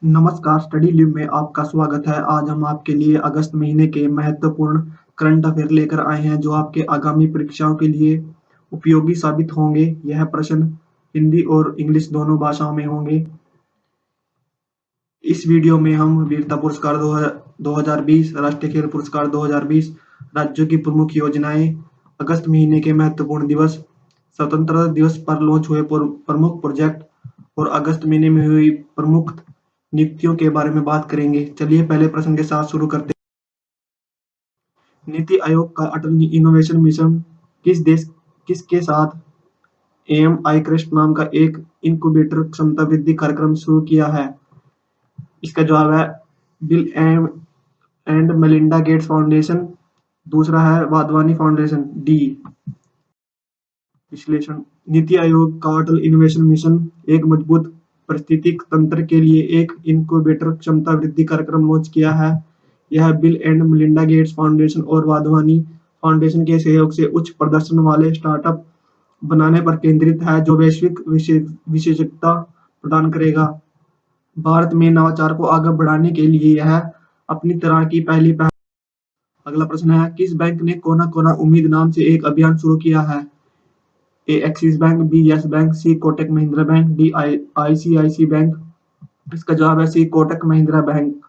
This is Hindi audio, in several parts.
नमस्कार, स्टडी लीव में आपका स्वागत है। आज हम आपके लिए अगस्त महीने के महत्वपूर्ण करंट अफेयर लेकर आए हैं, जो आपके आगामी परीक्षाओं के लिए उपयोगी साबित होंगे। यह प्रश्न हिंदी और इंग्लिश दोनों भाषाओं में होंगे। इस वीडियो में हम वीरता पुरस्कार 2020, राष्ट्रीय खेल पुरस्कार 2020, राज्यों की प्रमुख योजनाएं, अगस्त महीने के महत्वपूर्ण दिवस, स्वतंत्रता दिवस पर लॉन्च हुए प्रमुख प्रोजेक्ट और अगस्त महीने में हुई प्रमुख नियुक्तियों के बारे में बात करेंगे। चलिए पहले प्रश्न के साथ शुरू करते हैं। नीति आयोग का अटल इनोवेशन मिशन किसके साथ एएमआई क्रेस्ट नाम का एक इनक्यूबेटर क्षमता वृद्धि कार्यक्रम शुरू किया है? इसका जवाब है bill and Melinda Gates foundation. दूसरा है वाधवानी फाउंडेशन। डी। विश्लेषण। नीति आयोग का अटल इनोवेशन मिशन एक मजबूत पारिस्थितिक तंत्र के लिए एक इनक्यूबेटर क्षमता वृद्धि कार्यक्रम लॉन्च किया है। यह bill and Melinda Gates foundation और वाधवानी फाउंडेशन के सहयोग से उच्च प्रदर्शन वाले स्टार्टअप बनाने पर केंद्रित है, जो वैश्विक विशेषज्ञता प्रदान करेगा। भारत में नवाचार को आगे बढ़ाने के लिए यह अपनी तरह की पहली पहल। अगला प्रश्न है, किस बैंक ने कोना कोना उम्मीद नाम से एक अभियान शुरू किया है? A Axis bank, B Yes bank, C Kotak Mahindra bank, D ICICI bank. इसका जवाब है सी कोटक महिंद्रा बैंक।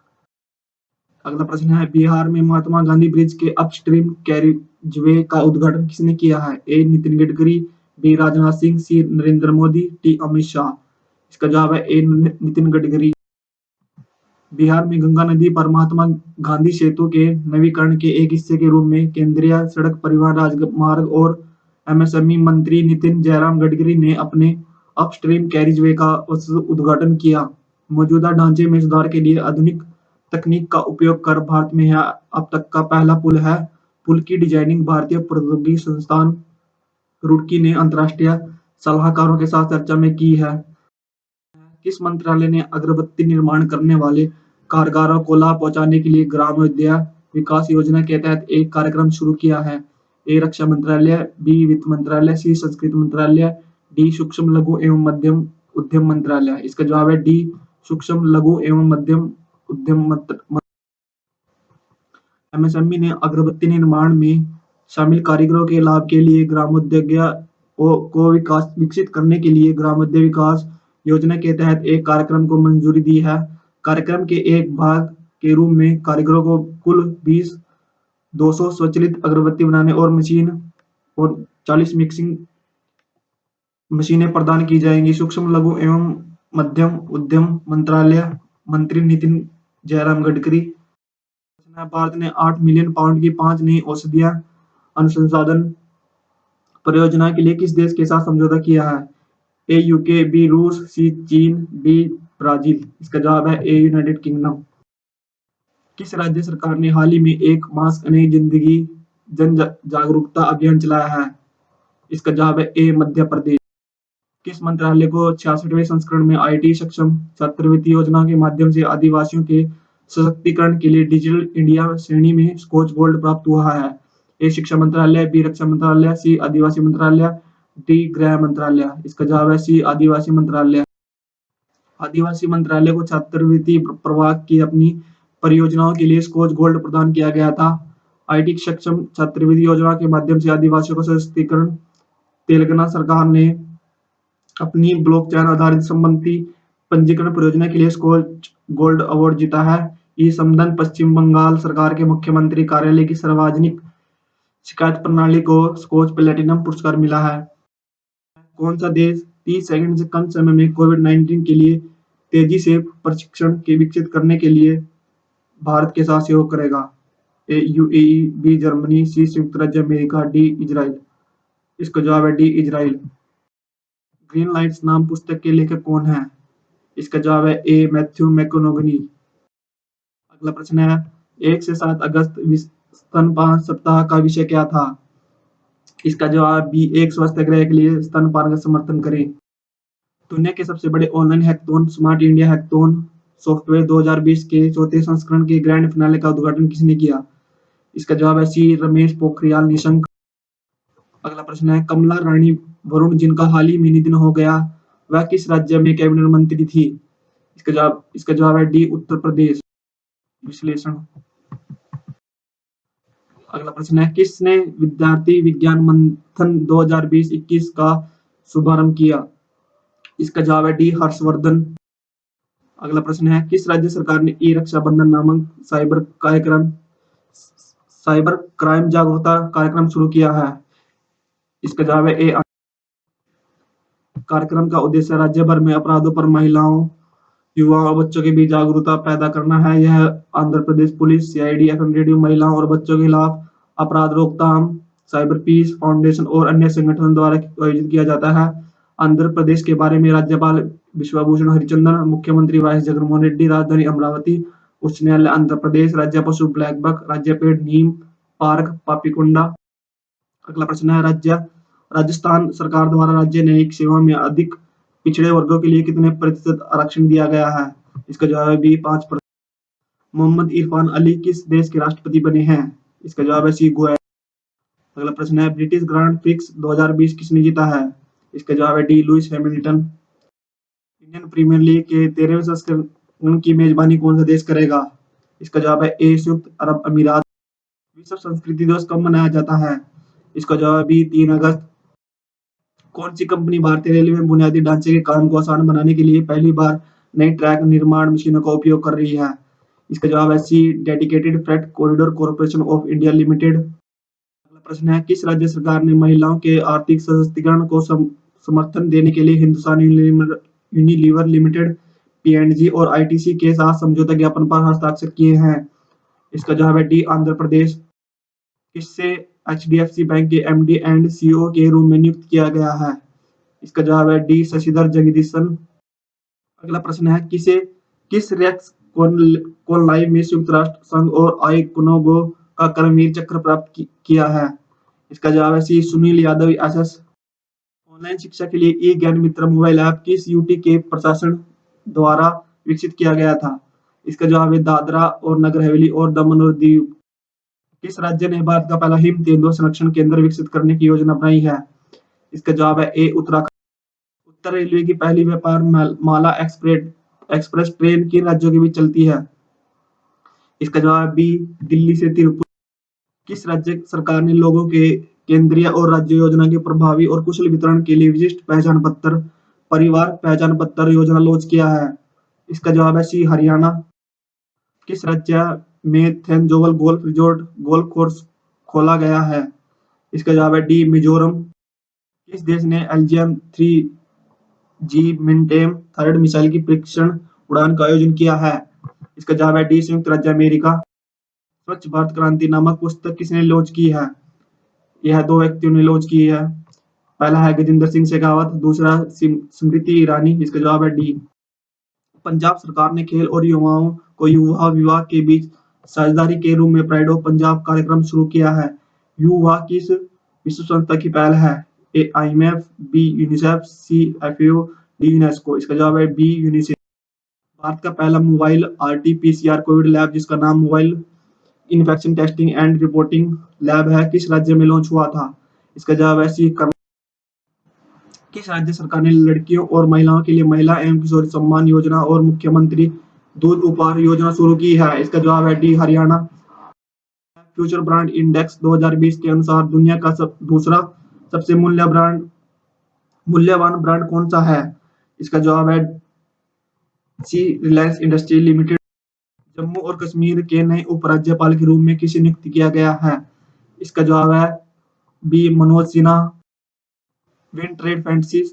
अगला प्रश्न है, बिहार में महात्मा गांधी ब्रिज के अपस्ट्रीम कैरिजवे का उद्घाटन किसने किया है? ए नितिन गडकरी, बी राजनाथ सिंह, सी नरेंद्र मोदी, डी अमित शाह। इसका जवाब है ए नितिन गडकरी। बिहार में गंगा नदी पर महात्मा गांधी सेतु के नवीकरण के एक हिस्से के रूप में केंद्रीय सड़क परिवहन राजमार्ग और एमएसएमई मंत्री नितिन जयराम गडकरी ने अपने अपस्ट्रीम कैरिजवे का उद्घाटन किया। मौजूदा ढांचे में सुधार के लिए आधुनिक तकनीक का उपयोग कर भारत में यह अब तक का पहला पुल है। पुल की डिजाइनिंग भारतीय प्रौद्योगिकी संस्थान रुड़की ने अंतरराष्ट्रीय सलाहकारों के साथ चर्चा में की है। किस मंत्रालय ने अगरबत्ती निर्माण करने वाले कामगारों को लाभ पहुंचाने के लिए ग्रामोदय विकास योजना के तहत एक कार्यक्रम शुरू किया है? ए रक्षा मंत्रालय, बी वित्त मंत्रालय, सी संस्कृति मंत्रालय, डी सूक्ष्म लघु एवं मध्यम उद्यम मंत्रालय। इसका जवाब है डी सूक्ष्म लघु एवं मध्यम उद्यम मंत्रालय। एमएसएमई ने अगरबत्ती निर्माण में शामिल कारीगरों के लाभ के लिए ग्रामोद्योग को विकसित करने के लिए ग्रामोद्योग विकास योजना के तहत एक कार्यक्रम को मंजूरी दी है। कार्यक्रम के एक भाग के रूप में कारीगरों को कुल 200 स्वचालित अगरबत्ती बनाने और मशीन और 40 मिक्सिंग मशीनें प्रदान की जाएंगी। सूक्ष्म लघु एवं मध्यम उद्यम मंत्रालय मंत्री नितिन जयराम गडकरी। भारत ने 8 मिलियन पाउंड की 5 नई औषधीय अनुसंधान परियोजना के लिए किस देश के साथ समझौता किया है? ए यूके, बी रूस, सी चीन, डी ब्राजील। इसका जवाब है ए यूनाइटेड किंगडम। किस राज्य सरकार ने हाल ही में एक मास्क नई जिंदगी जन जागरूकता अभियान चलाया है? इसका जवाब है ए मध्य प्रदेश। किस मंत्रालय को 66वें संस्करण में आईटी सक्षम छात्रवृत्ति योजना के माध्यम से आदिवासियों के सशक्तिकरण के लिए डिजिटल इंडिया श्रेणी में स्कोच गोल्ड प्राप्त हुआ है? ए शिक्षा मंत्रालय, बी रक्षा मंत्रालय, सी आदिवासी मंत्रालय, डी गृह मंत्रालय। इसका जवाब है सी आदिवासी मंत्रालय। आदिवासी मंत्रालय को छात्रवृत्ति प्रभाग की अपनी परियोजनाओं के लिए स्कोच गोल्ड प्रदान किया गया था। आईटी सक्षम छात्रवृत्ति योजना के माध्यम से आदिवासियों का सशक्तिकरण। तेलंगाना सरकार ने अपनी ब्लॉकचेन आधारित संबंधी पंजीकरण परियोजना के लिए स्कोच गोल्ड अवार्ड जीता है। ई संबंधन पश्चिम बंगाल सरकार के मुख्यमंत्री कार्यालय की सार्वजनिक शिकायत प्रणाली को स्कोच प्लेटिनम पुरस्कार मिला है। कौन सा देश 30 सेकंड से कम समय में कोविड-19 के लिए तेजी से प्रशिक्षण के विकसित करने के लिए भारत के साथ सहयोग करेगा? ए यूएई, बी जर्मनी, सी संयुक्त राज्य अमेरिका, डी इजराइल। इसका जवाब है डी इजराइल। ग्रीन लाइट्स नाम पुस्तक के लेखक कौन है? इसका जवाब है ए मैथ्यू मैकोनोगनी। अगला प्रश्न है, 1 से 7 अगस्त विश्व स्तनपान सप्ताह का विषय क्या था? इसका जवाब बी एक स्वास्थ्य के लिए स्तनपान का समर्थन करें। दुनिया के सबसे बड़े online hackathon smart India hackathon software 2020 के चौथे संस्करण के ग्रैंड फिनाले का उद्घाटन किसने किया? इसका जवाब है सी रमेश पोखरियाल निशंक। अगला प्रश्न है, कमला रानी वरुण जिनका हाल ही में निधन हो गया, वह किस राज्य में कैबिनेट मंत्री थी? इसका जवाब है डी उत्तर प्रदेश। विश्लेषण। अगला प्रश्न है, किसने विद्यार्थी विज्ञान मंथन 2020-21 का शुभारंभ किया? इसका जवाब है डी हर्षवर्धन। अगला प्रश्न है, किस राज्य सरकार ने ई रक्षाबंधन नामक साइबर क्राइम जागरूकता कार्यक्रम शुरू किया है? इसका जवाब है ए। कार्यक्रम का उद्देश्य राज्य भर में अपराधों पर महिलाओं, युवाओं और बच्चों के बीच जागरूकता पैदा करना है। यह Andhra Pradesh police, CID, FM radio, महिलाओं और बच्चों के खिलाफ अपराध रोकथाम, साइबर पीस फाउंडेशन और अन्य संगठनों द्वारा आयोजित किया जाता है। आंध्र प्रदेश के बारे में राज्यपाल विश्वभूषण हरिचंदन, मुख्यमंत्री वाई जगनमोहन रेड्डी, राजधानी अमरावती, उच्च न्यायालय आंध्र प्रदेश, राज्य पशु ब्लैक बक, राज्य पेड़ नीम पार्क पापीकुंडा। अगला प्रश्न है, राजस्थान सरकार द्वारा राज्य न्यायिक सेवा में अधिक पिछड़े वर्गों के लिए कितने प्रतिशत आरक्षण दिया गया है? इसका जवाब है बी 5%। मोहम्मद इरफान अली किस देश के राष्ट्रपति बने हैं? इसका जवाब है सी गोवा। अगला प्रश्न है, ब्रिटिश ग्रांड प्रिक्स 2020 किसने जीता है? इसका जवाब है D Lewis Hamilton. Indian Premier League के 13वें संस्करण की मेजबानी कौन सा देश करेगा? इसका जवाब है ए संयुक्त अरब अमीरात। विश्व संस्कृति दिवस कब मनाया जाता है? इसका जवाब है बी 3 अगस्त। कौन सी कंपनी भारतीय रेलवे में बुनियादी ढांचे के काम को आसान बनाने के लिए पहली बार नई ट्रैक निर्माण मशीनों का उपयोग कर रही है? इसका जवाब है C dedicated freight corridor corporation of India limited. अगला प्रश्न है, किस राज्य सरकार ने महिलाओं के आर्थिक सशक्तिकरण को समर्थन देने के लिए हिंदुस्तान यूनिलीवर लिमिटेड, पीएनजी और आईटीसी के साथ समझौता ज्ञापन पर हस्ताक्षर किए हैं? इसका जवाब है डी आंध्र प्रदेश। किससे एचडीएफसी बैंक के एमडी एंड सीईओ के रूप में नियुक्त किया गया है? इसका जवाब है डी शशिधर जगदीशन। अगला प्रश्न है, किस रेक्स कौन लाइव में संयुक्त राष्ट्र संघ और आईकोनोगो का कर्मवीर चक्र प्राप्त किया है? इसका जवाब है सी सुनील यादव एसएस। ऑनलाइन शिक्षा के लिए ई ज्ञान मित्र मोबाइल ऐप किस यूटी के प्रशासन द्वारा विकसित किया गया था? इसका जवाब है दादरा और नगर हवेली और दमन और दीव। किस राज्य ने भारत का पहला हिम तेंदुआ संरक्षण केंद्र विकसित करने की योजना बनाई है? इसका जवाब है ए उत्तराखंड। उत्तर रेलवे की पहली व्यापार माला एक्सप्रेस ट्रेन किन राज्यों के बीच चलती है? इसका जवाब बी दिल्ली से तिरुपति। किस राज्य सरकार ने लोगों के केंद्रीय और राज्य योजना के प्रभावी और कुशल वितरण के लिए विशिष्ट पहचान पत्र, परिवार पहचान पत्र योजना लॉन्च किया है? इसका जवाब है सी हरियाणा। किस राज्य में थेंजोवल गोल्फ रिजॉर्ट गोल्फ कोर्स खोला गया है? इसका जवाब है डी मिजोरम। किस देश ने एलजीएम 3G मिनटेम थर्ड मिसाइल की परीक्षण उड़ान का आयोजन किया है? इसका जवाब है डी संयुक्त राज्य अमेरिका। स्वच्छ भारत क्रांति नामक पुस्तक किसने लॉन्च की है? यह 2 व्यक्तियों ने लॉन्च की है। पहला है गजेंद्र सिंह शेखावत, दूसरा स्मृति ईरानी। इसका जवाब है डी। पंजाब सरकार ने खेल और युवाओं को युवा विवाह के बीच साझेदारी के रूप में प्राइड ऑफ पंजाब कार्यक्रम शुरू किया है। युवा किस विश्व संस्था की पहल है? ए आईएमएफ, बी यूनिसेफ, सी एफएओ, डी यूनेस्को। इसका जवाब है बी यूनिसेफ। भारत का पहला मोबाइल आरटी-पीसीआर कोविड लैब जिसका नाम mobile infection testing and reporting lab है, किस राज्य में लॉन्च हुआ था? इसका जवाब है सी कर्नाटक। किस राज्य सरकार ने लड़कियों और महिलाओं के लिए महिला एवं किशोरी सम्मान योजना और मुख्यमंत्री दूध उपहार योजना शुरू की है? इसका जवाब है D Haryana. Future brand index 2020 के अनुसार दुनिया का दूसरा सबसे मूल्यवान ब्रांड कौन सा है? इसका जवाब है सी रिलायंस इंडस्ट्री लिमिटेड। जम्मू और कश्मीर के नए उपराज्यपाल के रूप में किसे नियुक्त किया गया है? इसका जवाब है B Manoj Sinha. Win trade fantasy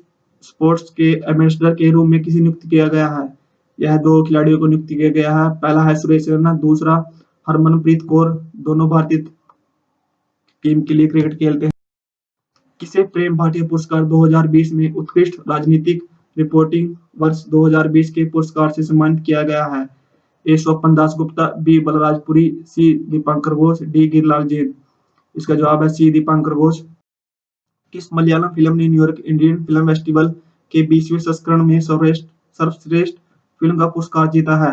sports के एम्बेसडर के रूप में किसे नियुक्त किया गया है? यह 2 खिलाड़ियों को नियुक्त किया गया है। पहला है सुरेश रैना, दूसरा हरमनप्रीत कौर। दोनों भारतीय टीम के लिए क्रिकेट खेलते हैं। किसे प्रेम भाटिया पुरस्कार 2020 में उत्कृष्ट राजनीतिक रिपोर्टिंग वर्ष 2020 के पुरस्कार से सम्मानित किया गया है? ए स्वपन दासगुप्ता, बी बलराजपुरी, सी दीपांकर घोष, डी गिरिलाल जैन। इसका जवाब है सी दीपांकर घोष। किस मलयालम फिल्म ने न्यूयॉर्क इंडियन फिल्म फेस्टिवल के 20वें संस्करण में सर्वश्रेष्ठ फिल्म का पुरस्कार जीता है?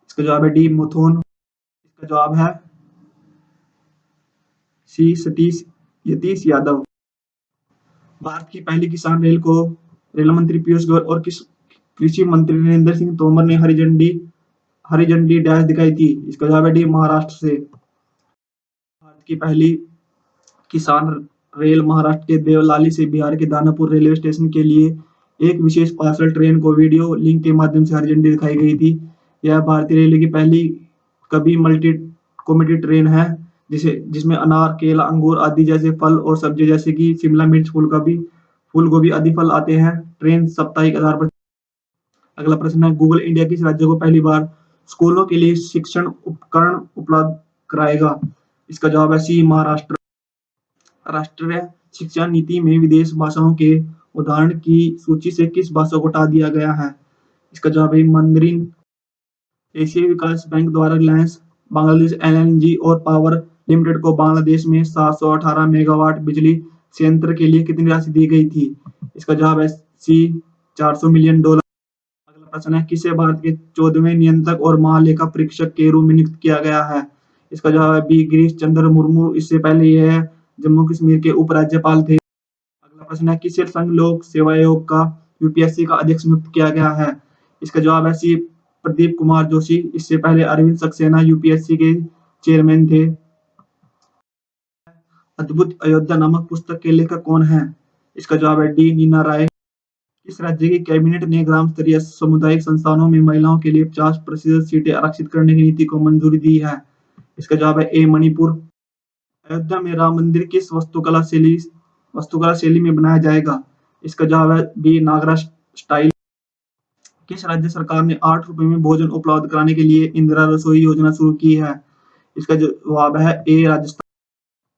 इसका जवाब है डी मुथोन। इसका जवाब है सी यतीश यादव। भारत की पहली किसान रेल को रेल मंत्री पीयूष गोयल और कृषि मंत्री नरेंद्र सिंह तोमर ने हरी झंडी डैश दिखाई थी। इसका जवाब है डी महाराष्ट्र से। भारत की पहली किसान रेल महाराष्ट्र के देवलाली से बिहार के दानापुर रेलवे स्टेशन के लिए एक विशेष पार्सल ट्रेन को वीडियो लिंक के माध्यम से हरी झंडी दिखाई गई थी। यह भारतीय रेलवे की पहली कभी मल्टी कॉमोडिटी ट्रेन है जिसमें अनार, केला, अंगूर आदि जैसे फल और सब्जी जैसे कि शिमला मिर्च, फूल गोभी आदि फल आते हैं। ट्रेन साप्ताहिक आधार पर। अगला प्रश्न है, गूगल इंडिया किस राज्य को पहली बार स्कूलों के लिए शिक्षण उपकरण उपलब्ध कराएगा? इसका जवाब है सी महाराष्ट्र। राष्ट्रीय शिक्षा नीति में विदेश भाषाओं के उदाहरण की सूची से किस भाषा को हटा दिया गया है? इसका जवाब है मंdarin। एशियाई विकास बैंक द्वारा रिलायंस बांग्लादेश एलएनजी और पावर लिमिटेड को बांग्लादेश में 718 मेगावाट बिजली संयंत्र के लिए कितनी राशि दी गई थी? इसका जवाब है सी $400 मिलियन। अगला प्रश्न है, किसे भारत के 14वें नियंत्रक और महालेखा परीक्षक के रूप में नियुक्त किया गया है? इसका जवाब है बी गिरीश चंद्र मुर्मू। इससे पहले यह जम्मू कश्मीर के उपराज्यपाल थे। अगला प्रश्न है, किसे संघ लोक सेवा आयोग का यूपीएससी का अध्यक्ष नियुक्त किया गया है? इसका जवाब है सी प्रदीप कुमार जोशी। इससे पहले अरविंद सक्सेना यूपीएससी के चेयरमैन थे। अद्भुत अयोध्या नामक पुस्तक के लेखक कौन है? इसका जवाब है डी नीना राय। किस राज्य की कैबिनेट ने ग्राम स्तरीय सामुदायिक संस्थानों में महिलाओं के लिए 50% सीटें आरक्षित करने की नीति को मंजूरी दी है? इसका जवाब है ए मणिपुर। अयोध्या में राम मंदिर किस वास्तुकला शैली में बनाया जाएगा? इसका जवाब है बी नागरा स्टाइल। किस राज्य सरकार ने 8 रुपए में भोजन उपलब्ध कराने के लिए इंदिरा रसोई योजना शुरू की है? इसका जवाब है ए राजस्थान।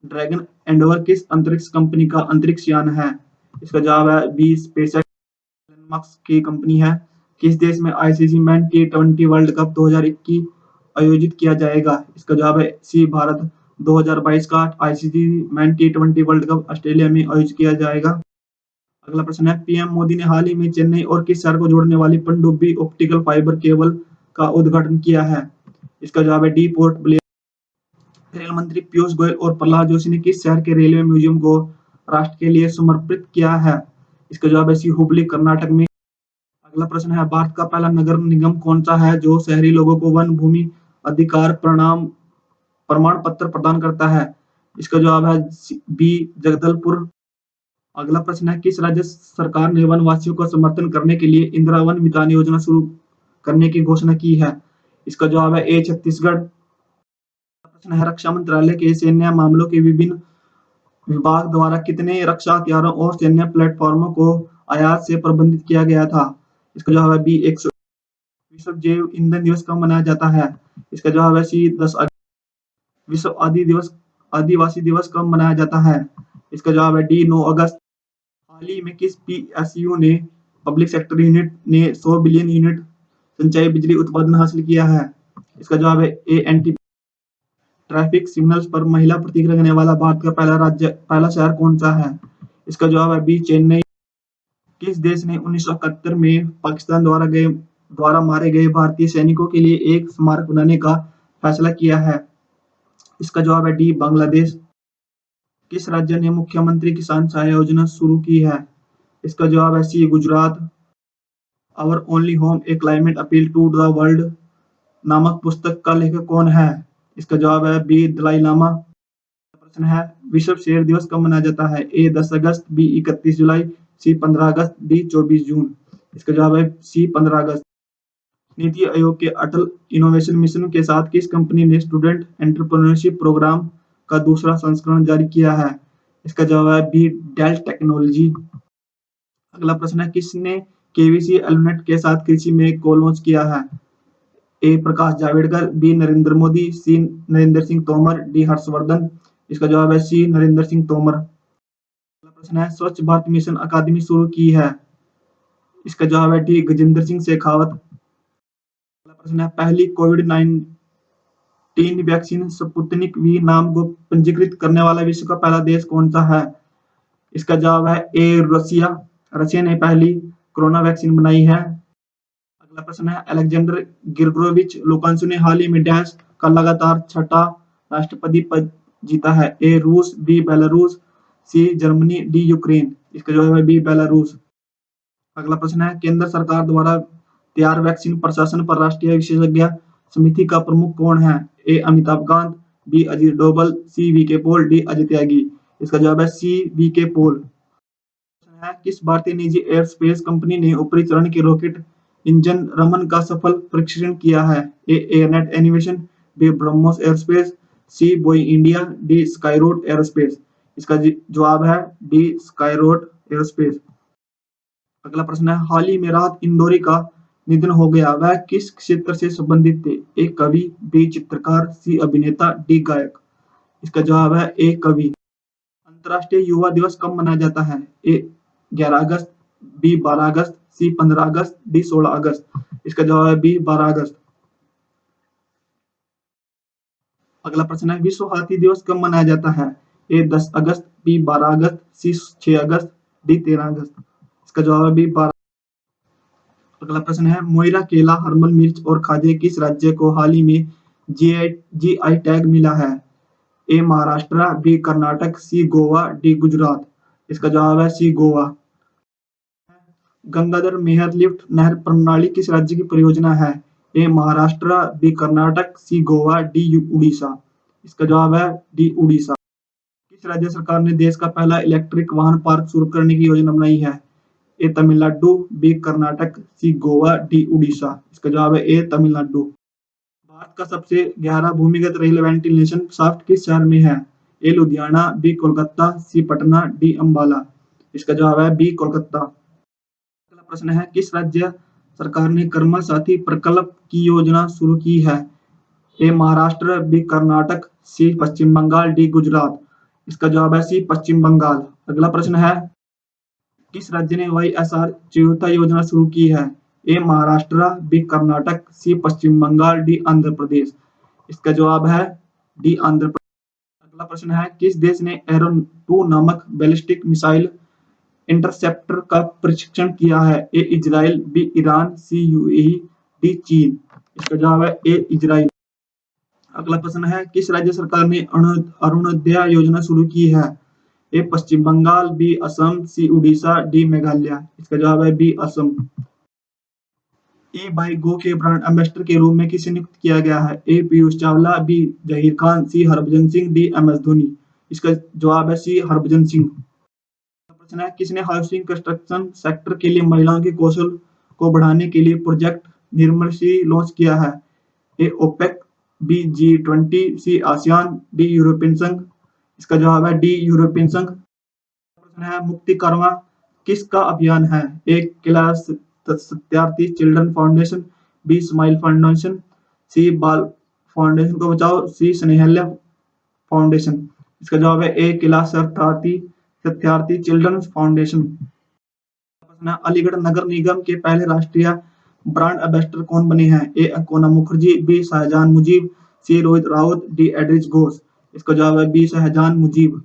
ड्रैगन एंडोवर किस अंतरिक्ष कंपनी का अंतरिक्ष यान है? इसका जवाब है बी स्पेसएक्स। एलन मस्क की कंपनी है। किस देश में आईसीसी मैन टी20 वर्ल्ड कप 2021 आयोजित किया जाएगा? इसका जवाब है सी भारत। 2022 का आईसीसी मैन टी20 वर्ल्ड कप ऑस्ट्रेलिया में आयोजित किया जाएगा। अगला प्रश्न है, पीएम मोदी ने हाल ही में चेन्नई और किस शहर को जोड़ने वाली पनडुब्बी ऑप्टिकल फाइबर केबल का उद्घाटन किया है? इसका जवाब है डी पोर्ट ब्लेयर। रेल मंत्री पीयूष गोयल और प्रहलाद जोशी ने किस शहर के रेलवे म्यूजियम को राष्ट्र के लिए समर्पित किया है? इसका जवाब है सी हुबली, कर्नाटक में। अगला प्रश्न है, भारत का पहला नगर निगम कौन सा है जो शहरी लोगों को वन भूमि अधिकार प्रमाण पत्र प्रदान करता है? इसका जवाब है बी जगदलपुर। अगला प्रश्न है, किस राज्य सरकार ने वनवासियों का समर्थन करने के लिए इंदिरा वन मितान योजना शुरू करने की घोषणा की है? इसका जवाब है ए छत्तीसगढ़। प्रश्न है, रक्षा मंत्रालय के सैन्य मामलों के विभिन्न विभाग द्वारा कितने रक्षा हथियारों और सैन्य प्लेटफॉर्मों को आयात से प्रतिबंधित किया गया था? इसका जवाब है बी 100। विश्व जैव ईंधन दिवस कब मनाया जाता है? इसका जवाब है सी 10 अगस्त। विश्व आदिवासी दिवस कब मनाया जाता है? इसका जवाब है डी 9 अगस्त। हाल ही में किस पीएसयू ने पब्लिक सेक्टर यूनिट ने 100 बिलियन यूनिट संचयी बिजली उत्पादन हासिल किया है? इसका जवाब है ए एनटीपी। ट्रैफिक सिग्नल्स पर महिला प्रतीक रखने वाला भारत का पहला शहर कौन सा है? इसका जवाब है बी चेन्नई। किस देश ने 1971 में पाकिस्तान द्वारा मारे गए भारतीय सैनिकों के लिए एक स्मारक बनाने का फैसला किया है? इसका जवाब है डी बांग्लादेश। किस राज्य ने मुख्यमंत्री किसान सहायता योजना शुरू की है? इसका जवाब है C Gujarat. Our only home a climate appeal to the world नामक पुस्तक का लेखक कौन है? इसका जवाब है बी दलाई लामा। प्रश्न है, विश्व शेर दिवस कब मनाया जाता है? ए 10 अगस्त, बी 31 जुलाई, सी 15 अगस्त, डी 24 जून। इसका जवाब है सी 15 अगस्त। नीति आयोग के अटल इनोवेशन मिशन के साथ किस कंपनी ने स्टूडेंट एंटरप्रेन्योरशिप प्रोग्राम का दूसरा संस्करण जारी किया है? इसका जवाब है बी डेल टेक्नोलॉजी। अगला प्रश्न है, किसने केवीसी एलनेट के साथ कृषि में को लॉन्च किया है? ए प्रकाश जावड़ेकर, बी नरेंद्र मोदी, सी नरेंद्र सिंह तोमर, डी हर्षवर्धन। इसका जवाब है सी नरेंद्र सिंह तोमर। अगला प्रश्न है, स्वच्छ भारत मिशन अकादमी शुरू की है? इसका जवाब है डी गजेंद्र सिंह शेखावत। अगला प्रश्न है, पहली कोविड-19 वैक्सीन स्पुतनिक वी नाम को पंजीकृत करने वाला विश्व का पहला देश कौन सा है? इसका जवाब है ए रशिया। रशिया ने पहली कोरोना वैक्सीन बनाई है। अगला प्रश्न है, अलेक्जेंडर गिर्गोविच लुकाशेंको ने हाल ही में डैश का लगातार छठा राष्ट्रपति पद जीता है? ए रूस, B Belarus, C Germany, D Ukraine. इसका जवाब है बी बेलारूस। अगला प्रश्न है, केंद्र सरकार द्वारा तैयार वैक्सीन प्रशासन पर राष्ट्रीय विशेषज्ञ समिति का प्रमुख कौन है? A Amitabh Kant, B Ajit Doval, C V K Paul, D Ajay Tyagi. इसका जवाब है सी वी के पॉल। है, किस भारतीय निजी एयरस्पेस कंपनी ने ऊपरी चरण के रॉकेट इंजन रमन का सफल परीक्षण किया है? A airnet animation, B BrahMos airspace, C Boeing India, D Skyroot aerospace. इसका जवाब है डी स्काईरूट एयरोस्पेस। अगला प्रश्न है, हाल ही में राहत इंदौरी का निधन हो गया, वह किस क्षेत्र से संबंधित थे? ए कवि, बी चित्रकार, सी अभिनेता, डी गायक। इसका जवाब है ए कवि। अंतर्राष्ट्रीय युवा दिवस कब मनाया जाता है? ए 11 अगस्त, बी 12 अगस्त, सी 15 अगस्त, डी 16 अगस्त। इसका जवाब है बी 12 अगस्त। अगला प्रश्न है, विश्व हाथी दिवस कब मनाया जाता है? ए 10 अगस्त, बी 12 अगस्त, सी 6 अगस्त, डी 13 अगस्त। इसका जवाब है बी 12। अगला प्रश्न है, मोइरा केला, हरमल मिर्च और खाजे किस राज्य को हाल ही में जीआई टैग मिला है? A Maharashtra, B Karnataka, C Goa, D Gujarat. इसका जवाब है सी गोवा। गंगाधर मेहर लिफ्ट नहर प्रणाली किस राज्य की परियोजना है? A Maharashtra, B Karnataka, C Goa, D Orissa. इसका जवाब है डी उड़ीसा। किस राज्य सरकार ने देश का पहला इलेक्ट्रिक वाहन पार्क शुरू करने की योजना बनाई है? ए तमिलनाडु, बी कर्नाटक, सी गोवा, डी उड़ीसा। इसका जवाब है ए तमिलनाडु। भारत का सबसे गहरा भूमिगत रेल वेंटिलेशन शाफ्ट किस शहर में है? ए लुधियाना, बी कोलकाता, सी पटना, डी अंबाला। इसका जवाब है बी कोलकाता। अगला प्रश्न है, किस राज्य सरकार ने कर्मा साथी प्रकल्प की योजना शुरू की है? A Maharashtra, B Karnataka, C Paschim Bengal, D Gujarat. इसका जवाब है सी पश्चिम बंगाल। अगला प्रश्न है, किस राज्य ने वाईएसआर चिरुता योजना शुरू की है? A Maharashtra, B Karnataka, C Paschim Bengal, D Andhra Pradesh. इसका जवाब है डी आंध्र प्रदेश। अगला प्रश्न है, किस देश ने एरोन 2 नामक बैलिस्टिक मिसाइल इंटरसेप्टर का परीक्षण किया है? ए इजराइल, बी ईरान, सी यूएई, डी चीन। इसका जवाब है ए इजराइल। अगला प्रश्न है, किस राज्य सरकार ने अरुणोदय योजना शुरू की है? ए पश्चिम बंगाल, बी असम, सी उड़ीसा, डी मेघालय। इसका जवाब है बी असम। ई बाई गो के ब्रांड एम्बेसडर के रूप में किसे नियुक्त किया गया है? A Piyush Chawla, B Zaheer Khan, C Harbhajan Singh, D M S Dhoni. इसका जवाब है सी हरभजन सिंह। प्रश्न है, किसने हाउसिंग कंस्ट्रक्शन सेक्टर के लिए महिलाओं के कौशल को बढ़ाने के लिए प्रोजेक्ट निर्मलशी लॉन्च किया है? ए ओपेक, बी G20, सी आसियान, डी यूरोपियन संघ। इसका जवाब है डी यूरोपियन संघ। प्रश्न है, मुक्ति कारवां किसका अभियान है? A Kailash Satyarthi children foundation, B smile foundation, C Bal foundation को बचाओ, सी स्नेहल्य फाउंडेशन। इसका जवाब है A Kailash Satyarthi children foundation. Aligarh नगर निगम के पहले राष्ट्रीय ब्रांड एम्बेसडर कौन बने हैं? ए अंकोना मुखर्जी, बी शाहजहान मुजीब, सी रोहित राउत, डी एड्रिच घोष। इसका जवाब है बी शाहजहान मुजीब।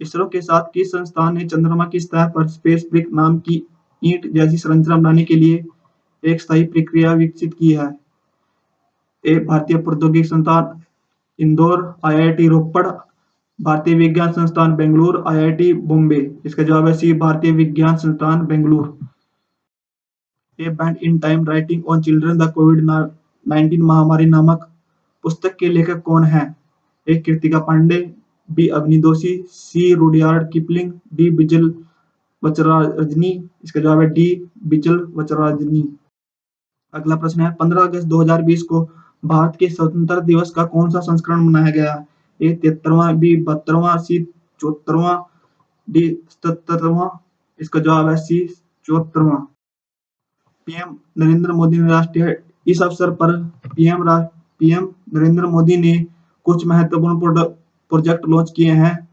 इसरो के साथ किस संस्थान ने चंद्रमा की सतह पर स्पेस ब्रिक नाम की ईंट जैसी संरचना बनाने के लिए एक स्थायी प्रक्रिया विकसित की है? ए भारतीय प्रौद्योगिकी संस्थान इंदौर, आईआईटी रोपड़, भारतीय विज्ञान संस्थान बेंगलुरु, आईआईटी बॉम्बे। इसका जवाब है सी Bharatiya Vigyan Sansthan Bengaluru. A band in time writing on children the कोविड-19 महामारी नामक पुस्तक के लेखक कौन है? A Kritika Pandey, B Avni Doshi, C Rudyard Kipling, D Bijal Vachharajani. इसका जवाब है डी बिजल वचराजनी। अगला प्रश्न है, 15 अगस्त 2020 को भारत के स्वतंत्रता दिवस का कौन सा संस्करण मनाया गया? ए 73वां, बी 72वां, सी 74वां, डी 77वां। इसका जवाब है सी 74वां। पीएम नरेंद्र मोदी ने राष्ट्रीय इस अवसर पर पीएम नरेंद्र मोदी ने कुछ महत्वपूर्ण प्रोजेक्ट लॉन्च किए हैं,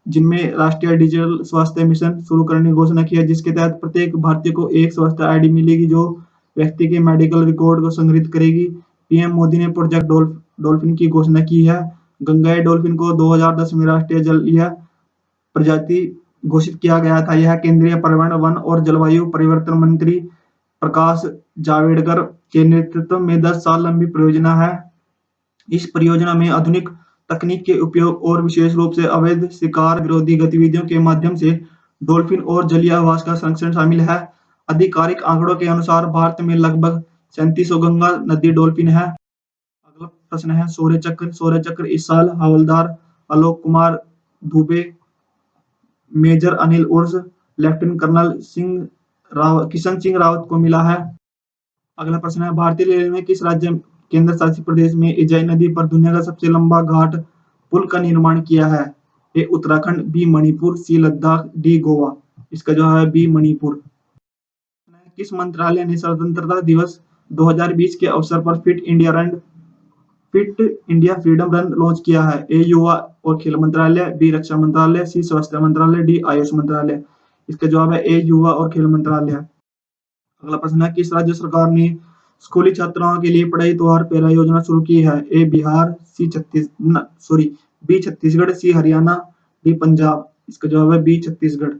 जिनमें राष्ट्रीय डिजिटल स्वास्थ्य मिशन शुरू करने की घोषणा की है, जिसके तहत प्रत्येक भारतीय को एक स्वास्थ्य आईडी मिलेगी जो व्यक्ति के मेडिकल रिकॉर्ड को संग्रहित करेगी। पीएम मोदी ने प्रोजेक्ट डॉल्फिन की घोषणा की है। गंगाई डॉल्फिन को 2010 में राष्ट्रीय जलीय प्रजाति घोषित किया गया था। यह केंद्रीय पर्यावरण, वन और जलवायु परिवर्तन मंत्री प्रकाश जावड़ेकर के नेतृत्व में 10 साल लंबी परियोजना है। इस परियोजना में आधुनिक तकनीक के उपयोग और विशेष रूप से अवैध शिकार विरोधी गतिविधियों के माध्यम से डॉल्फिन और जलीय आवास का संरक्षण शामिल है। आधिकारिक आंकड़ों के अनुसार भारत में लगभग 3700 गंगा नदी डॉल्फिन है। अगला प्रश्न है शौर्य चक्र। शौर्य चक्र इस साल हवलदार आलोक कुमार दुबे, मेजर अनिल उर्स, लेफ्टिनेंट कर्नल किशन सिंह रावत को मिला है। अगला प्रश्न है भारतीय रेलवे ने किस राज्य केंद्र शासित प्रदेश में इजाई नदी पर दुनिया का सबसे लंबा घाट पुल का निर्माण किया है? ए उत्तराखंड, बी मणिपुर, सी लद्दाख, डी गोवा। इसका जवाब है बी मणिपुर। किस मंत्रालय ने स्वतंत्रता दिवस 2020 के अवसर पर fit India freedom run launch किया है? ए युवा और खेल मंत्रालय, बी रक्षा मंत्रालय, सी स्वास्थ्य मंत्रालय, डी आयुष मंत्रालय। इसका जवाब है ए युवा और खेल मंत्रालय। अगला प्रश्न है किस राज्य सरकार ने स्कूली छात्राओं के लिए पढ़ाई त्योहार पैरा योजना शुरू की है? ए बिहार, बी छत्तीसगढ़, सी हरियाणा, डी पंजाब। इसका जवाब है बी छत्तीसगढ़।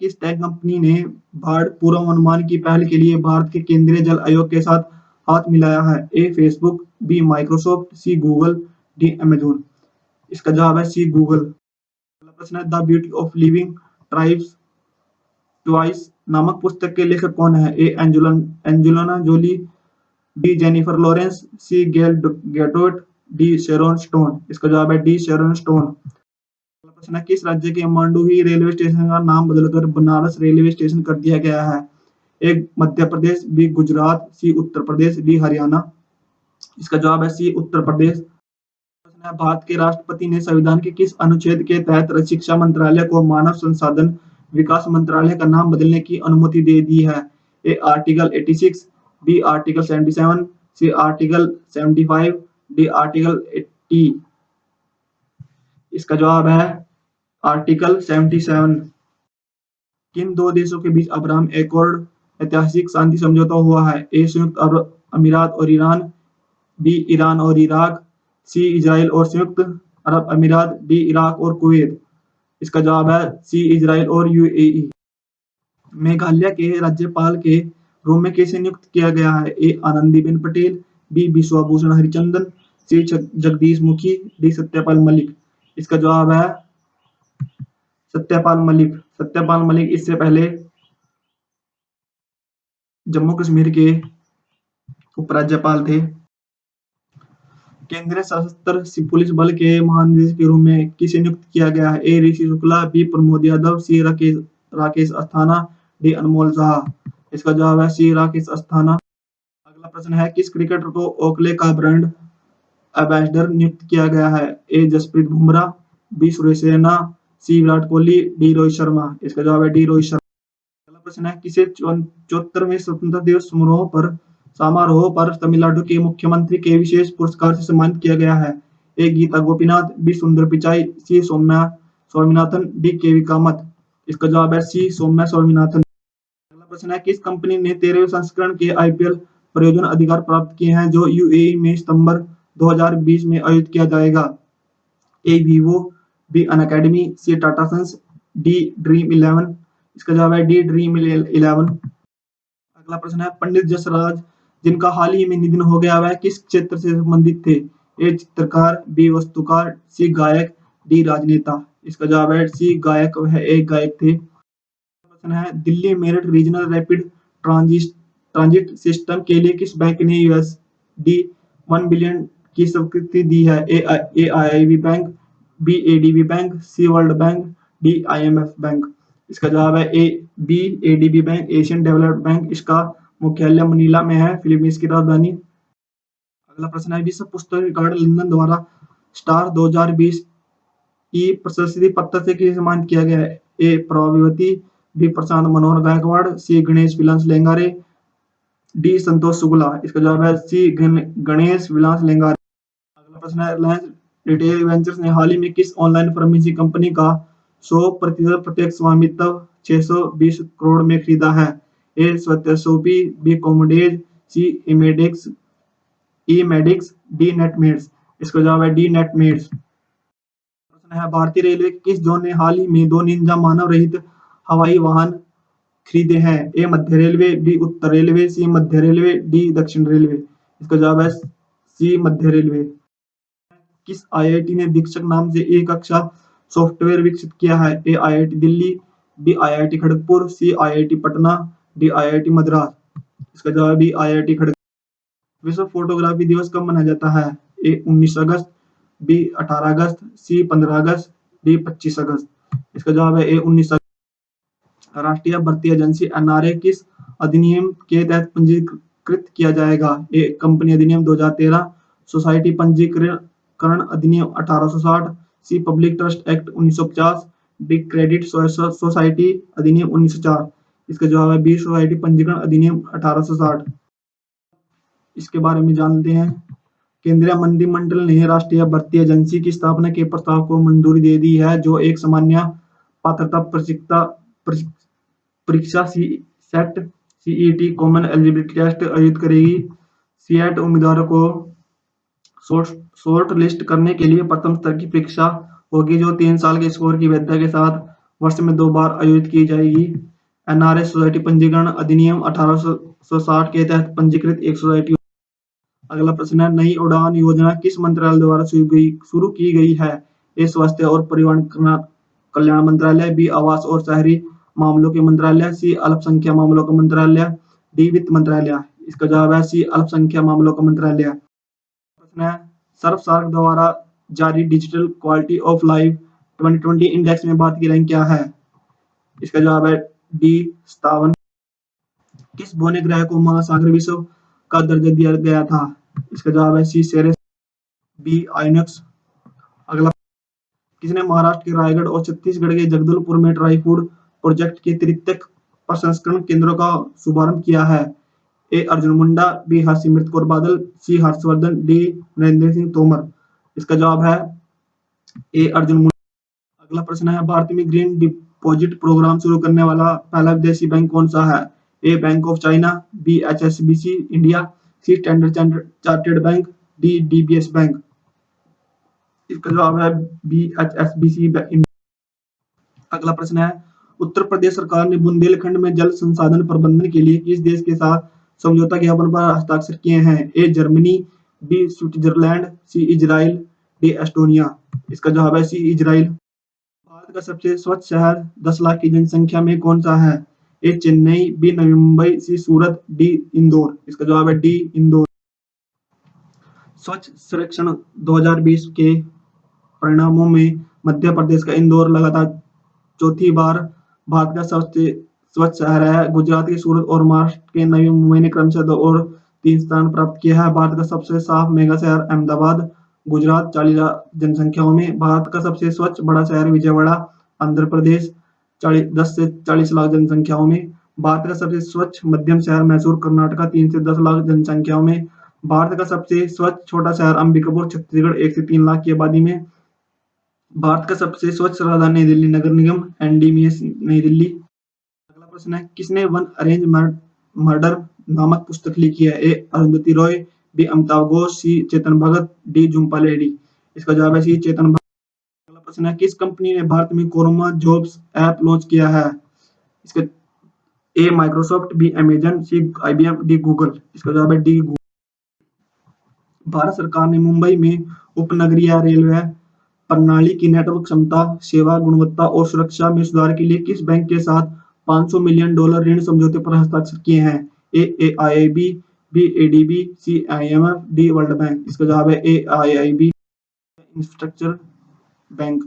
किस टेक कंपनी ने बाढ़ पूर्वानुमान की पहल के लिए भारत के केंद्रीय जल आयोग के साथ हाथ मिलाया है? A Facebook, B Microsoft, C Google, D Amazon. इसका जवाब है सी गूगल। अगला प्रश्न है the beauty of living tribes twice नामक पुस्तक के लेखक कौन है? A Angelina Jolie, B Jennifer Lawrence, C Gal Gadot, D Sharon Stone. इसका जवाब है डी शेरोन स्टोन। अगला प्रश्न है किस राज्य के मांडुवी रेलवे स्टेशन का नाम बदलकर बनारस रेलवे स्टेशन कर दिया गया है? ए मध्य प्रदेश, बी गुजरात, सी उत्तर प्रदेश, डी हरियाणा। इसका जवाब है सी उत्तर प्रदेश। प्रश्न है भारत के राष्ट्रपति ने संविधान के किस अनुच्छेद के तहत शिक्षा मंत्रालय को मानव संसाधन विकास मंत्रालय का नाम बदलने की अनुमति दे दी है? A article 86, B article 77, C article 75, D article 80। इसका जवाब है आर्टिकल 77। किन दो देशों के बीच अब्राहम एकॉर्ड ऐतिहासिक शांति समझौता हुआ है? ए संयुक्त अरब अमीरात और ईरान, बी ईरान और इराक, सी इजराइल और संयुक्त अरब अमीरात, डी इराक और कुवैत। इसका जवाब है सी इजराइल और यूएई। मेघालय के राज्यपाल के रूप में किसे नियुक्त किया गया है? ए आनंदीबेन पटेल, बी विश्वभूषण हरिचंदन, सी जगदीश मुखी, डी सत्यपाल मलिक। इसका जवाब है सत्यपाल मलिक। सत्यपाल मलिक इससे पहले जम्मू कश्मीर के उपराज्यपाल थे। केंद्रीय सशस्त्र पुलिस बल के महानिदेशक के रूप में किसे नियुक्त किया गया है? ए ऋषि शुक्ला, बी प्रमोद यादव, सी राकेश अस्थाना, डी अनमोल शाह। इसका जवाब है सी राकेश अस्थाना। अगला प्रश्न है किस क्रिकेटर को ओकले का ब्रांड एम्बेसडर नियुक्त किया गया है? ए जसप्रीत बुमराह, बी सुरेश रैना, सी विराट कोहली, डी रोहित शर्मा। इसका जवाब है डी रोहित शर्मा। अगला प्रश्न है किसे 74वें स्वतंत्रता दिवस समारोह पर तमिलनाडु के मुख्यमंत्री के विशेष पुरस्कार से सम्मानित किया गया है? ए गीता गोपीनाथ, बी सुंदर पिचाई, सी सौम्या स्वामीनाथन, डी केवी कामत। इसका जवाब है सी सौम्या स्वामीनाथन। अगला प्रश्न है किस कंपनी ने 13वें संस्करण के आईपीएल परियोजना अधिकार प्राप्त किए हैं जो यूएई में सितंबर 2020 में आयोजित किया जाएगा? ए वीवो, बी अनअकैडमी, सी टाटा सन्स, डी ड्रीम 11। इसका जवाब है डी ड्रीम 11। अगला प्रश्न है पंडित जसराज जिनका हाल ही में निधन हो गया वह किस क्षेत्र से संबंधित थे? ए चित्रकार, बी वस्तुकार, सी गायक, डी राजनेता। इसका जवाब है सी गायक, वह एक गायक थे। प्रश्न है Delhi Meerut regional rapid transit system के लिए किस बैंक ने यूएसडी 1 बिलियन की स्वीकृति दी है? A IIB bank, B ADB bank, C world bank, D IMF bank. इसका जवाब है A B ADB bank, Asian developed bank. इसका मुख्यालय मनीला में है, फिलीपींस की राजधानी। अगला प्रश्न है विश्व पुस्तक रिकॉर्ड लंदन द्वारा स्टार 2020 की प्रशस्ति पत्र से किसे सम्मानित किया गया है? ए प्रभावती, बी प्रशांत मनोहर गायकवाड़, सी गणेश विलास लेंगारे, डी संतोष शुक्ला। इसका जवाब है सी गणेश विलास लेंगारे। अगला प्रश्न है रिलायंस रिटेल वेंचर्स ने हाल ही में किस ऑनलाइन फार्मेसी कंपनी का 100% प्रत्यक्ष स्वामित्व 620 करोड़ में खरीदा है? ए स्वत्यासोपी, बी कॉमोडेज, सी इमेडिक्स, डी नेटमेड्स। इसका जवाब है डी नेटमेड्स। प्रश्न है भारतीय रेलवे के किस जोन ने हाल ही में 2 निंजा मानव रहित हवाई वाहन खरीदे हैं? ए मध्य रेलवे, बी उत्तर रेलवे, सी मध्य रेलवे, डी दक्षिण रेलवे। इसका जवाब है सी मध्य रेलवे। किस आईआईटी ने दीक्षक नाम से एक कक्षा सॉफ्टवेयर विकसित किया है? A IIT Delhi, B IIT Kharagpur, C IIT Patna, D IIT Madras. इसका जवाब है बी आईआईटी खड़गपुर। विश्व फोटोग्राफी दिवस कब मनाया जाता है? ए 19 अगस्त, बी 18 अगस्त, सी 15 अगस्त, डी 25 अगस्त। इसका जवाब है ए 19 अगस्त। राष्ट्रीय भर्ती एजेंसी एनआरए किस अधिनियम के तहत पंजीकृत किया जाएगा? ए कंपनी अधिनियम 2013, सोसाइटी पंजीकरण अधिनियम 1860, C public trust act 1950, D credit society अधिनियम 1904। इसका जवाब है बी सोसाइटी पंजीकरण अधिनियम 1860। इसके बारे में जानते हैं। केंद्रीय मंत्रिमंडल ने राष्ट्रीय भर्ती एजेंसी की स्थापना के प्रस्ताव को मंजूरी दे दी है, जो एक सामान्य पात्रता परीक्षा CET CET common eligibility test आयोजित करेगी। सीएट उम्मीदवारों को शॉर्ट लिस्ट करने के लिए प्रथम स्तर की परीक्षा होगी, जो 3 साल के स्कोर की वैधता के साथ वर्ष में 2 बार आयोजित की जाएगी। एनआरए सोसाइटी पंजीकरण अधिनियम 1860 के तहत पंजीकृत एक सोसाइटी। अगला प्रश्न है, नई उड़ान योजना किस मंत्रालय द्वारा शुरू की गई है? ए स्वास्थ्य और परिवार कल्याण मंत्रालय, बी आवास और शहरी मामलों के मंत्रालय, सी अल्पसंख्यक मामलों का मंत्रालय, डी वित्त मंत्रालय। इसका जवाब है सी अल्पसंख्यक मामलों का मंत्रालय। प्रश्न है, सर्वसार्क द्वारा जारी digital quality of life 2020 index में भारत की रैंक क्या है? इसका जवाब है डी 57। किस बौने ग्रह को महासागर विश्व का दर्जा दिया गया था? इसका जवाब है सी सेरेस, बी आइनक्स। अगला, किसने महाराष्ट्र के रायगढ़ और छत्तीसगढ़ के जगदलपुर में ट्राई फूड प्रोजेक्ट के तृतीयक प्रसंस्करण केंद्रों का शुभारंभ किया है? ए अर्जुन मुंडा, बी हरसिमरत कौर बादल, सी हर्षवर्धन, डी नरेंद्र सिंह तोमर। इसका जवाब है ए अर्जुन मुंडा। अगला प्रश्न है, भारत में ग्रीन डिपॉजिट प्रोग्राम शुरू करने वाला पहला विदेशी बैंक कौन सा है? A bank of China, B HSBC India, C standard chartered bank, D DBS bank. इसका जवाब है बी एचएसबीसी इंडिया। अगला प्रश्न है, उत्तर प्रदेश सरकार ने बुंदेलखंड में जल संसाधन प्रबंधन के लिए किस देश के साथ समझौता ज्ञापन पर हस्ताक्षर किए हैं? A Germany, B Switzerland, C Israel, D Estonia. इसका जवाब है सी इजराइल। भारत का सबसे स्वच्छ शहर 10 लाख की जनसंख्या में कौन सा है? ए चेन्नई, बी नवी मुंबई, सी सूरत, डी इंदौर। इसका जवाब है डी इंदौर। स्वच्छ सर्वेक्षण 2020 के परिणामों में मध्य प्रदेश का इंदौर लगातार चौथी बार भारत का सबसे स्वच्छ शहर है। गुजरात के सूरत और महाराष्ट्र के नवी मुंबई ने क्रमशः 2 और 3 स्थान प्राप्त किया है। भारत का सबसे साफ मेगा शहर अहमदाबाद, गुजरात 40 लाख जनसंख्याओं में। भारत का सबसे स्वच्छ बड़ा शहर विजयवाड़ा, आंध्र प्रदेश 10 से 40 लाख जनसंख्याओं में। भारत का सबसे स्वच्छ मध्यम शहर मैसूर, कर्नाटका 3 से 10 लाख जनसंख्याओं में। भारत का सबसे स्वच्छ छोटा शहर अंबिकापुर, छत्तीसगढ़ 1 से 3 लाख की आबादी में। भारत का सबसे स्वच्छ राजधानी नई दिल्ली नगर निगम एनडीएमएस नई दिल्ली। अगला प्रश्न है, किसने वन अरेंज मर्डर नामक पुस्तक लिखी है? ए अरुंधति रॉय, बी अमिताभ घोष, सी चेतन भगत, डी झुम्पा लाहिड़ी। इसका जवाब है सी चेतन भगत। अगला प्रश्न है, किस कंपनी ने भारत में कोरोना जॉब्स ऐप लॉन्च किया है? इसका A Microsoft, B Amazon, C IBM, D Google. इसका जवाब है डी गूगल। भारत सरकार ने मुंबई में उपनगरीय रेलवे प्रणाली की नेटवर्क क्षमता, सेवा गुणवत्ता और सुरक्षा में सुधार के लिए किस बैंक के साथ $500 मिलियन ऋण समझौते पर हस्ताक्षर किए हैं? ए आईआईबी, बी एडीबी, सी आईएमएफ, डी वर्ल्ड बैंक। इसका जवाब है ए आईआईबी इंफ्रास्ट्रक्चर बैंक।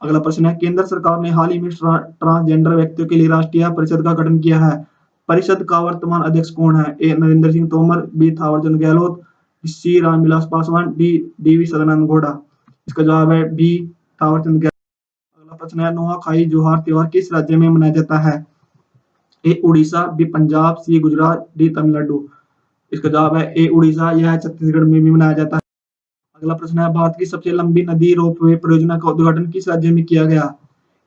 अगला प्रश्न है, केंद्र सरकार ने हाल ही में ट्रांसजेंडर व्यक्तियों के लिए राष्ट्रीय परिषद का गठन किया है। परिषद का वर्तमान अध्यक्ष कौन है? ए नरेंद्र सिंह तोमर, बी थावरचंद गहलोत, सी रामविलास पासवान, डी डीवी सदानंद गौड़ा। इसका जवाब है बी थावरचंद गहलोत। अगला प्रश्न है, नुआखाई जोहार त्योहार किस राज्य में मनाया जाता है? ए उड़ीसा, बी पंजाब, सी गुजरात, डी तमिलनाडु। इसका जवाब है ए उड़ीसा, यह छत्तीसगढ़ में भी मनाया जाता है। अगला प्रश्न है, भारत की सबसे लंबी नदी रोपवे परियोजना का उद्घाटन किस राज्य में किया गया?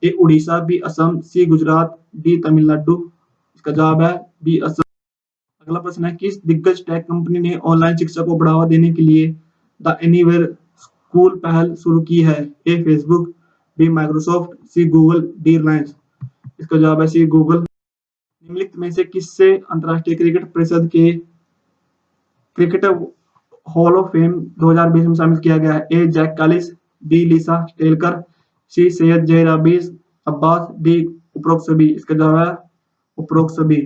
ए उड़ीसा, बी असम, सी गुजरात, डी तमिलनाडु। इसका जवाब है बी असम। अगला प्रश्न है, किस दिग्गज टेक कंपनी ने ऑनलाइन शिक्षा को बढ़ावा देने के लिए द एनीवेयर स्कूल पहल शुरू की है? A Facebook, B Microsoft, C Google, D Reliance. इसका जवाब है सी गूगल। निम्नलिखित में से किससे अंतरराष्ट्रीय क्रिकेट परिषद के क्रिकेट हॉल ऑफ फेम 2020 में शामिल किया गया है? ए जैक कालिस, बी लिसा टेलकर, सी सैयद जहीर अब्बास, डी उपरोक्त सभी। इसका जवाब है उपरोक्त सभी।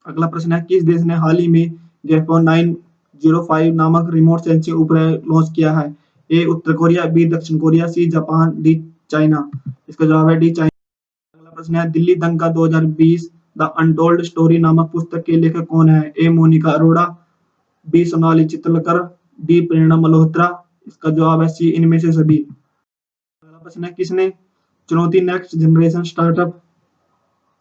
अगला प्रश्न है, किस देश ने हाल ही में जेफोन 905 नामक रिमोट सेंसिंग उपग्रह लॉन्च किया है? ए उत्तर कोरिया, बी दक्षिण Korea, C Japan, D China. इसका जवाब है डी चाइना। अगला प्रश्न है, दिल्ली दंगा 2020 द अनटोल्ड स्टोरी नामक पुस्तक के लेखक कौन है? ए मोनिका अरोड़ा, बी सोनाली चित्तलकर, डी प्रेरणा मल्होत्रा। इसका जवाब है सी इनमें से सभी। अगला प्रश्न है, किसने चुनौती नेक्स्ट जनरेशन स्टार्टअप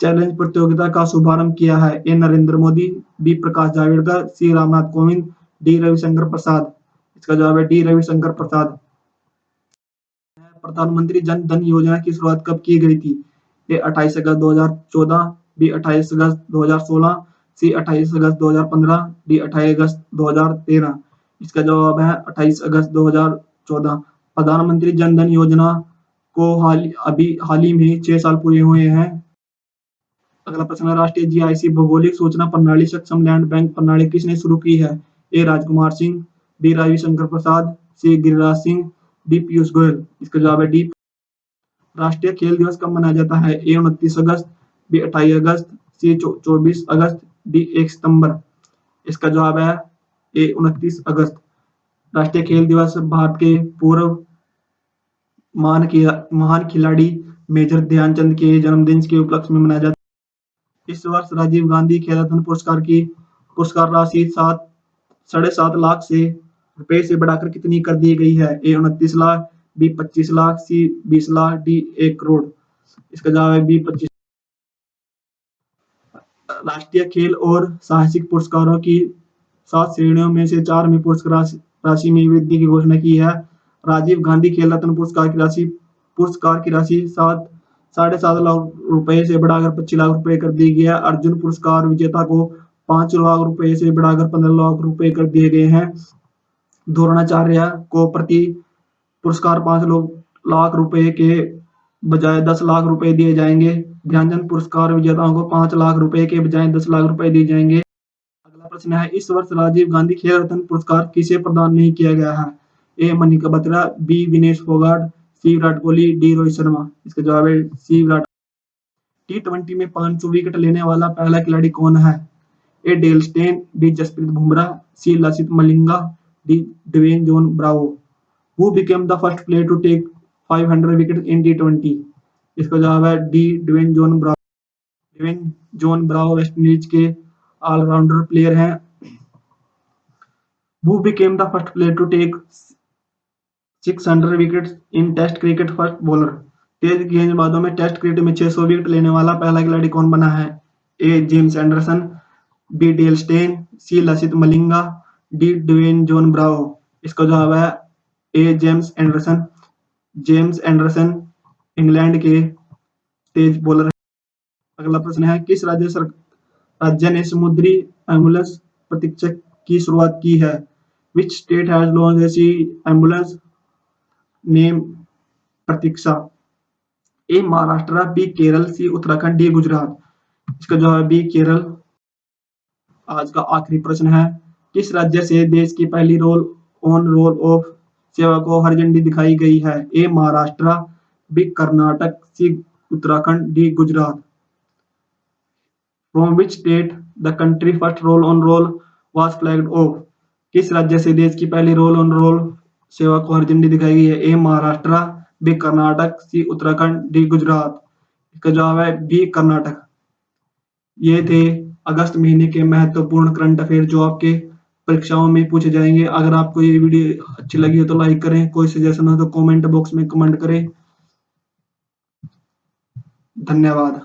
चैलेंज प्रतियोगिता का शुभारंभ किया है? ए नरेंद्र मोदी, बी प्रकाश जावड़ेकर, सी रामनाथ कोविंद, डी रविशंकर प्रसाद। इसका जवाब है डी रविशंकर प्रसाद। प्रधानमंत्री जन धन योजना की शुरुआत कब की गई थी? ए 28 अगस्त 2014, बी 28 अगस्त 2016, सी 28 अगस्त 2015, डी 28 अगस्त 2013। इसका जवाब है 28 अगस्त 2014। प्रधानमंत्री जन धन योजना को हाल ही में 6 साल पूरे हुए हैं। अगला प्रश्न है, राष्ट्रीय जीआईसी भौगोलिक सूचना प्रणाली सक्षम लैंड बैंक प्रणाली किसने शुरू की है? ए राजकुमार सिंह, बी रविशंकर प्रसाद, सी गिरिराज सिंह, डी पीयूष गोयल। इसका जवाब है डी। राष्ट्रीय खेल दिवस कब मनाया जाता है? ए 29 अगस्त, बी 28 अगस्त, सी 24 अगस्त, डी 1 सितंबर। इसका जवाब है ए 29 अगस्त। राष्ट्रीय खेल दिवस भारत के पूर्व महान खिलाड़ी मेजर ध्यानचंद के जन्मदिन के उपलक्ष्य में मनाया जाता है। इस वर्ष राजीव गांधी खेल रत्न पुरस्कार राशि 7.5 लाख रुपए से बढ़ाकर कितनी कर दी गई है? ए 29 लाख, बी 25 लाख, सी 20 लाख, डी 1 करोड़। इसका जवाब है बी 25। राष्ट्रीय खेल और साहसिक पुरस्कारों की 7 श्रेणियों में से 4 में पुरस्कार राशि में वृद्धि की घोषणा की है। राजीव गांधी खेल रत्न पुरस्कार की राशि 7.5 लाख रुपए से बढ़ाकर 25 लाख रुपए कर दी गई है। अर्जुन पुरस्कार विजेता को 5 लाख रुपए से बढ़ाकर 15 लाख रुपए कर दिए गए हैं। द्रोणाचार्य को प्रति पुरस्कार 5 लाख रुपए के बजाय 10 लाख रुपए दिए जाएंगे। ध्यानचंद पुरस्कार विजेताओं को 5 लाख रुपए के बजाय 10 लाख रुपए दिए जाएंगे। अगला प्रश्न है, इस वर्ष राजीव गांधी खेल रत्न पुरस्कार किसे प्रदान नहीं किया गया है? ए मनिका बत्रा, बी विनेश फोगाट, सी विराट कोहली, डी रोहित शर्मा। इसका जवाब है सी विराट। T20 में 500 विकेट लेने वाला पहला खिलाड़ी कौन है? A Dale Steyn, B Jasprit Bumrah, C Lasith Malinga, D Dwayne John Bravo. Who became the first player to take 500 wickets in T20? इसका जवाब है D Dwayne John Bravo. Dwayne John Bravo West Indies के ऑलराउंडर प्लेयर हैं। Who became the first player to take 600 wickets in Test cricket? First bowler. तेज गेंदबाजों में टेस्ट क्रिकेट में 600 विकेट लेने वाला पहला खिलाड़ी कौन बना है? A James Anderson, B Dale Steyn, C Lasith Malinga, D Dwayne John Bravo. इसका जवाब है A James Anderson. James Anderson England के तेज बॉलर हैं। अगला प्रश्न है, किस राज्य ने समुद्री एम्बुलेंस प्रतीक्षा की शुरुआत की है? Which state has launched ऐसी एम्बुलेंस नेम प्रतीक्षा? ए महाराष्ट्र, बी केरल, सी उत्तराखंड, डी गुजरात। इसका जवाब है बी केरल। आज का आखिरी प्रश्न है, किस राज्य से देश की पहली रोल ऑन रोल ऑफ सेवा को हरी झंडी दिखाई गई है? A Maharashtra, B Karnataka, C Uttarakhand, D Gujarat. From which state the country first roll on roll was flagged off? किस राज्य से देश की पहली रोल ऑन रोल सेवा को हरी झंडी दिखाई गई है? A Maharashtra, B Karnataka, C Uttarakhand, D Gujarat. इसका जवाब है बी कर्नाटक। ये थे अगस्त महीने के महत्वपूर्ण करंट अफेयर जो आपके परीक्षाओं में पूछे जाएंगे। अगर आपको ये वीडियो अच्छी लगी हो तो लाइक करें, कोई सजेशन हो तो कमेंट बॉक्स में कमेंट करें। धन्यवाद।